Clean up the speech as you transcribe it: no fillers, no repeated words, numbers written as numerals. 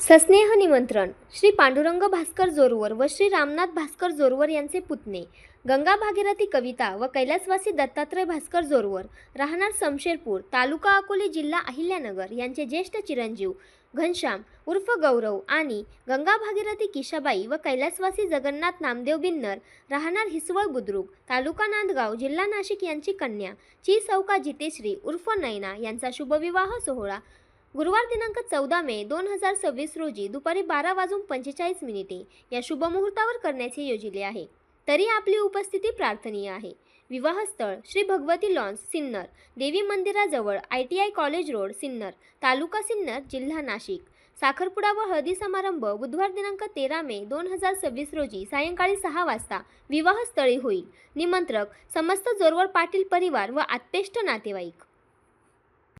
सस्नेह निमंत्रण श्री पांडुरंग भास्कर जोरवर व श्री रामनाथ भास्कर जोरवर यांचे पुतणे गंगा भागीरथी कविता व कैलासवासी दत्तात्रय भास्कर जोरवर राहणार समशेरपूर तालुका अकोले जिल्हा अहिल्यानगर यांचे ज्येष्ठ चिरंजीव घनश्याम उर्फ गौरव आणि गंगा भागीरथी किशाबाई व कैलासवासी जगन्नाथ नामदेव बिन्नर राहणार हिसवळ बुद्रुक तालुका नांदगाव जिल्हा नाशिक यांची कन्या चिसौका जितेश्री उर्फ नयना यांचा शुभविवाह सोहळा गुरुवार दिनांक 14 मे 2026 रोजी दुपारी 12:45 या शुभमुहूर्तावर करण्याचे योजिले आहे. तरी आपली उपस्थिती प्रार्थनीय आहे. विवाहस्थळ श्री भगवती लॉन्स सिन्नर देवी मंदिराजवळ ITI कॉलेज रोड सिन्नर तालुका सिन्नर जिल्हा नाशिक. साखरपुडा व हळदी समारंभ बुधवार दिनांक 13 मे 2026 रोजी सायंकाळी 6 वाजता विवाहस्थळी होईल. निमंत्रक समस्त जोरवर पाटील परिवार व आत्पेष्ट नातेवाईक.